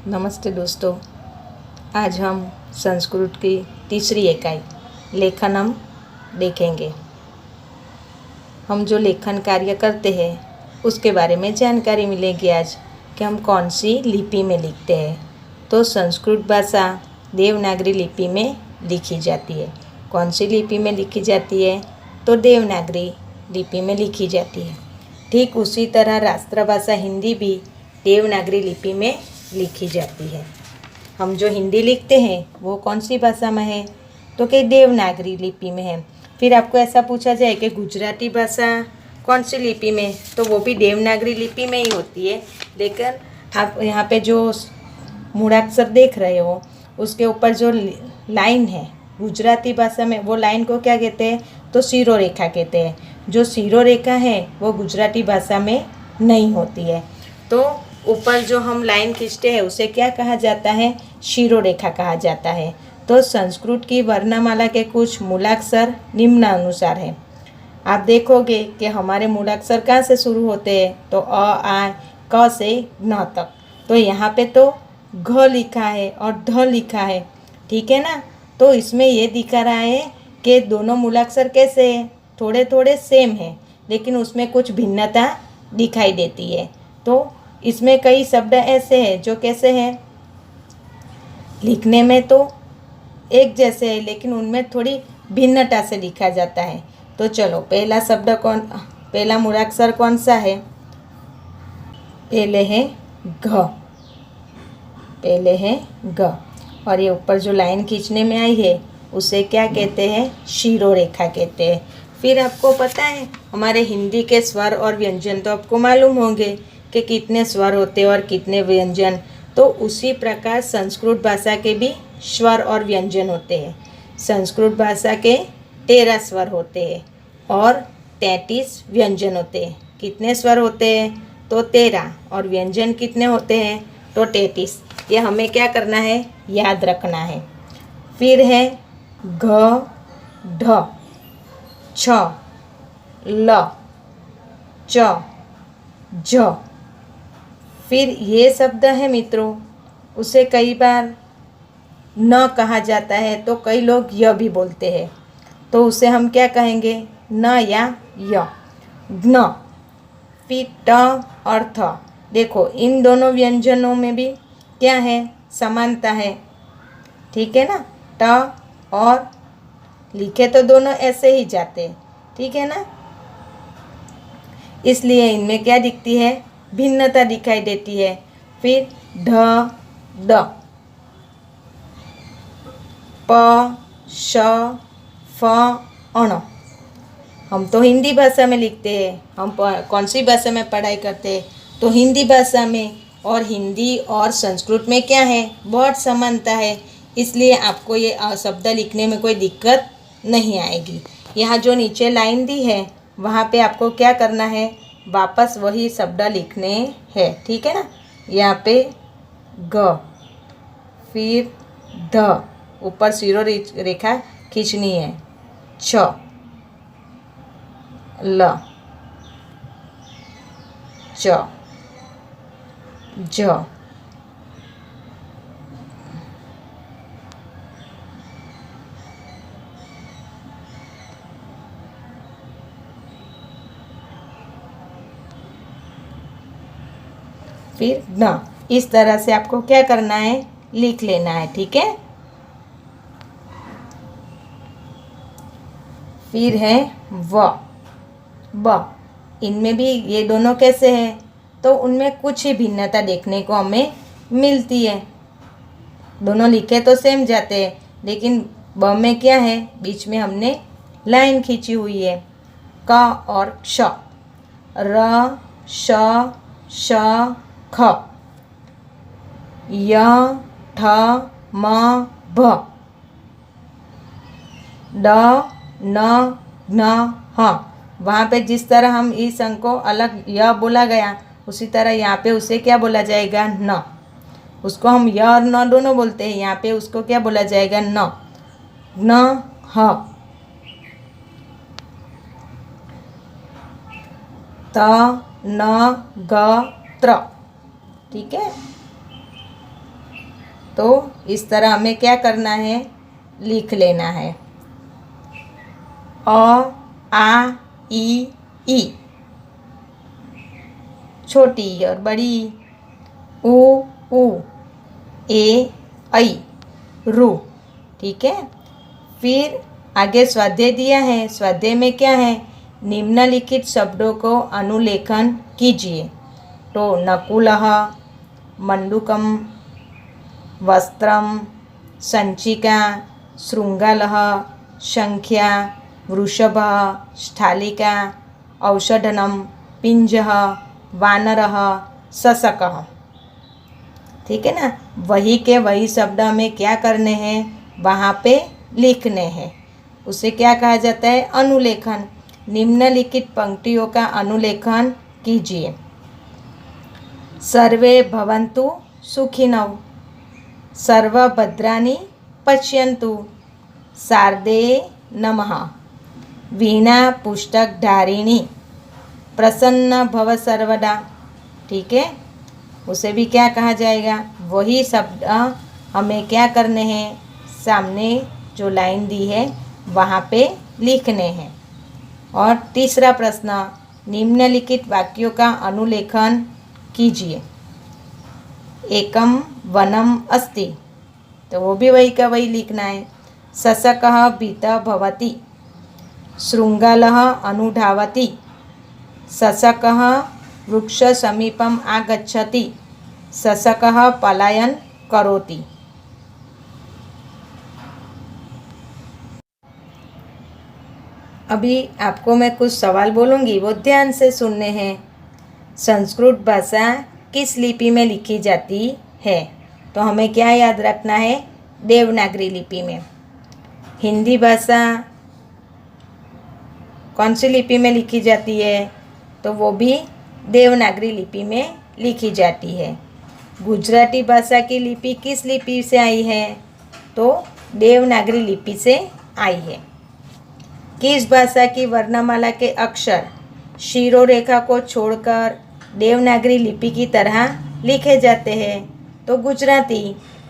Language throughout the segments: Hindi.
नमस्ते दोस्तों। आज हम संस्कृत की तीसरी इकाई लेखनम देखेंगे। हम जो लेखन कार्य करते हैं उसके बारे में जानकारी मिलेगी आज कि हम कौन सी लिपि में लिखते हैं। तो संस्कृत भाषा देवनागरी लिपि में लिखी जाती है। कौन सी लिपि में लिखी जाती है? तो देवनागरी लिपि में लिखी जाती है। ठीक उसी तरह राष्ट्रभाषा हिंदी भी देवनागरी लिपि में लिखी जाती है। हम जो हिंदी लिखते हैं वो कौन सी भाषा में है? तो कि देवनागरी लिपि में है। फिर आपको ऐसा पूछा जाए कि गुजराती भाषा कौन सी लिपि में? तो वो भी देवनागरी लिपि में ही होती है। लेकिन आप यहाँ पे जो मूलाक्षर देख रहे हो उसके ऊपर जो लाइन है गुजराती भाषा में, वो लाइन को क्या कहते हैं? तो शिरोरेखा कहते हैं। जो शिरोरेखा है वो गुजराती भाषा में नहीं होती है। तो ऊपर जो हम लाइन खींचते हैं उसे क्या कहा जाता है? शिरोरेखा कहा जाता है। तो संस्कृत की वर्णमाला के कुछ मूलाक्षर निम्नानुसार हैं। आप देखोगे कि हमारे मूलाक्षर कहाँ से शुरू होते हैं? तो अ आ क से न तक। तो यहाँ पे तो घ लिखा है और ध लिखा है, ठीक है ना। तो इसमें ये दिखा रहा है कि दोनों मूलाक्षर कैसे हैं? थोड़े थोड़े सेम है, लेकिन उसमें कुछ भिन्नता दिखाई देती है। तो इसमें कई शब्द ऐसे हैं जो कैसे हैं, लिखने में तो एक जैसे है लेकिन उनमें थोड़ी भिन्नता से लिखा जाता है। तो चलो पहला मूलाक्षर कौन सा है? पहले है घ। और ये ऊपर जो लाइन खींचने में आई है उसे क्या कहते हैं? शिरोरेखा कहते हैं। फिर आपको पता है हमारे हिंदी के स्वर और व्यंजन तो आपको मालूम होंगे कि कितने स्वर होते हैं और कितने व्यंजन। तो उसी प्रकार संस्कृत भाषा के भी स्वर और व्यंजन होते हैं। संस्कृत भाषा के 13 स्वर होते हैं और 33 व्यंजन होते हैं। कितने स्वर होते हैं? तो 13। और व्यंजन कितने होते हैं? तो 33। ये हमें क्या करना है? याद रखना है। फिर है घ, ढ, छ, ल, च, झ। फिर ये शब्द है मित्रों, उसे कई बार न कहा जाता है तो कई लोग य भी बोलते हैं। तो उसे हम क्या कहेंगे? न या य। न। फिर ट और थ। देखो इन दोनों व्यंजनों में भी क्या है? समानता है, ठीक है ना। ट और लिखे तो दोनों ऐसे ही जाते हैं, ठीक है ना। इसलिए इनमें क्या दिखती है? भिन्नता दिखाई देती है। फिर ढ, ड, प, श, फ, अण। हम तो हिंदी भाषा में लिखते हैं। हम कौन सी भाषा में पढ़ाई करते हैं? तो हिंदी भाषा में। और हिंदी और संस्कृत में क्या है? बहुत समानता है। इसलिए आपको ये शब्द लिखने में कोई दिक्कत नहीं आएगी। यहाँ जो नीचे लाइन दी है वहाँ पे आपको क्या करना है? वापस वही शब्द लिखने हैं, ठीक है ना। यहाँ पे ग, फिर ध, ऊपर शिरोरेखा खींचनी है। छ, ल, च, झ, फिर न। इस तरह से आपको क्या करना है? लिख लेना है, ठीक है। फिर है व, ब। इनमें भी ये दोनों कैसे हैं? तो उनमें कुछ ही भिन्नता देखने को हमें मिलती है। दोनों लिखे तो सेम जाते हैं लेकिन ब में क्या है? बीच में हमने लाइन खींची हुई है। क और क्ष, र, श, श, ख, य, ठ, म, भ, ड, न, न, ह। वहाँ पे जिस तरह हम इस अंक को अलग य बोला गया उसी तरह यहाँ पे उसे क्या बोला जाएगा? न। उसको हम य और न दोनों बोलते हैं, यहाँ पे उसको क्या बोला जाएगा? न। न, ह, त, न, ग, त्र, ठीक है। तो इस तरह हमें क्या करना है, लिख लेना है। अ आ ई छोटी ई और बड़ी ई, उ ए ऐ रू। ठीक है। फिर आगे स्वाध्याय दिया है। स्वाध्याय में क्या है, निम्नलिखित शब्दों को अनुलेखन कीजिए। तो नकुलः, मंडूकम, वस्त्रम, संचिका, श्रृंगालः, संख्या, वृषभः, स्थालिका, औषधनम, पिंजः, वानरः, सशकः। ठीक है ना। वही के वही शब्द हमें क्या करने हैं, वहाँ पे लिखने हैं। उसे क्या कहा जाता है, अनुलेखन। निम्नलिखित पंक्तियों का अनुलेखन कीजिए। सर्वे भवन्तु सुखिनौ, सर्वभद्राणि पश्यन्तु, शारदे नमः, वीणा पुस्तकधारिणी, प्रसन्न भव सर्वदा। ठीक है। उसे भी क्या कहा जाएगा, वही शब्द हमें क्या करने हैं, सामने जो लाइन दी है वहाँ पे लिखने हैं। और तीसरा प्रश्न, निम्नलिखित वाक्यों का अनुलेखन कीजिए। एकम वनम अस्ति, तो वो भी वही का वही लिखना है। शशकः भीतः भवति, श्रृंगालः अनुधावति, शशकः वृक्ष समीपम आगच्छति, शशकः पलायन करोति। अभी आपको मैं कुछ सवाल बोलूँगी, वो ध्यान से सुनने हैं। संस्कृत भाषा किस लिपि में लिखी जाती है, तो हमें क्या याद रखना है, देवनागरी लिपि में। हिंदी भाषा कौन सी लिपि में लिखी जाती है, तो वो भी देवनागरी लिपि में लिखी जाती है। गुजराती भाषा की लिपि किस लिपि से आई है, तो देवनागरी लिपि से आई है। किस भाषा की वर्णमाला के अक्षर शिरोरेखा को छोड़कर देवनागरी लिपि की तरह लिखे जाते हैं, तो गुजराती,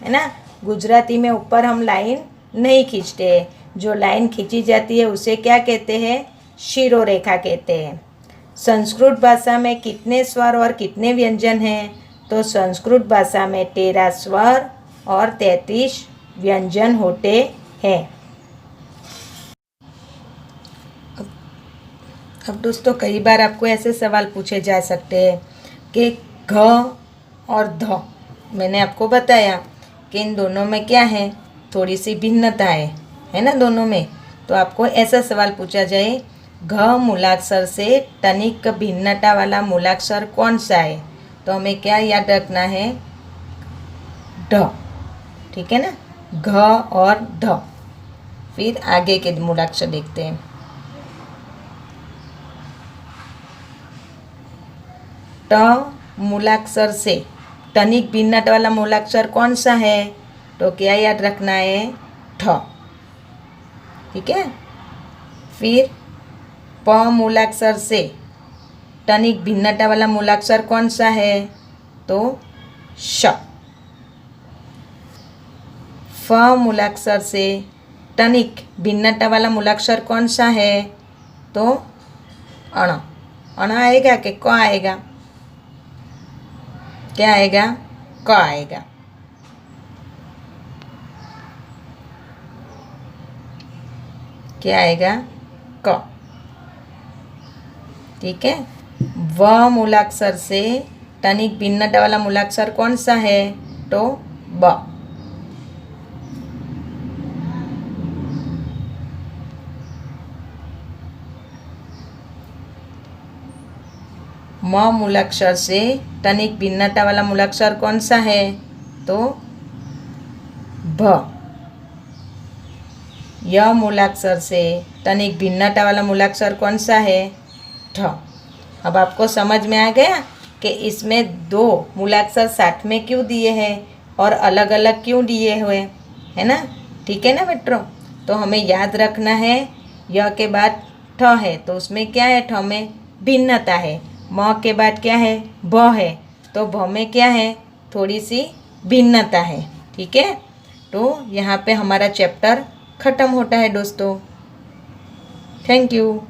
है ना। गुजराती में ऊपर हम लाइन नहीं खींचते, जो लाइन खींची जाती है उसे क्या कहते हैं, शिरोरेखा कहते हैं। संस्कृत भाषा में कितने स्वर और कितने व्यंजन हैं, तो संस्कृत भाषा में 13 स्वर और 33 व्यंजन होते हैं। अब दोस्तों कई बार आपको ऐसे सवाल पूछे जा सकते हैं कि घ और ध, मैंने आपको बताया कि इन दोनों में क्या है, थोड़ी सी भिन्नता है ना दोनों में। तो आपको ऐसा सवाल पूछा जाए, घ मूलाक्षर से तनिक भिन्नता वाला मूलाक्षर कौन सा है, तो हमें क्या याद रखना है, ढ। ठीक है ना, घ और ढ। फिर आगे के मूलाक्षर देखते हैं। ट मूलाक्षर से तनिक भिन्नता वाला मूलाक्षर कौन सा है, तो क्या याद रखना है, ठ। ठीक है। फिर प मूलाक्षर से तनिक भिन्नता वाला मूलाक्षर कौन सा है, तो श। फ मूलाक्षर से तनिक भिन्नता वाला मूलाक्षर कौन सा है, तो अण। अण आएगा कि क आएगा, क्या आएगा, क आएगा। क्या आएगा, क। ठीक है। व मूलाक्षर से तनिक भिन्नता वाला मूलाक्षर कौन सा है, तो ब। म मूलाक्षर से तनिक भिन्नता वाला मूलाक्षर कौन सा है, तो भ। य मूलाक्षर से तनिक भिन्नता वाला मूलाक्षर कौन सा है, ठ। अब आपको समझ में आ गया कि इसमें दो मूलाक्षर साथ में क्यों दिए हैं और अलग अलग क्यों दिए हुए, है ना। ठीक है ना मित्रों। तो हमें याद रखना है, य के बाद ठ है तो उसमें क्या है, ठ में भिन्नता है। म के बाद क्या है, भ है, तो भ में क्या है, थोड़ी सी भिन्नता है। ठीक है, तो यहाँ पे हमारा चैप्टर ख़त्म होता है दोस्तों। Thank you.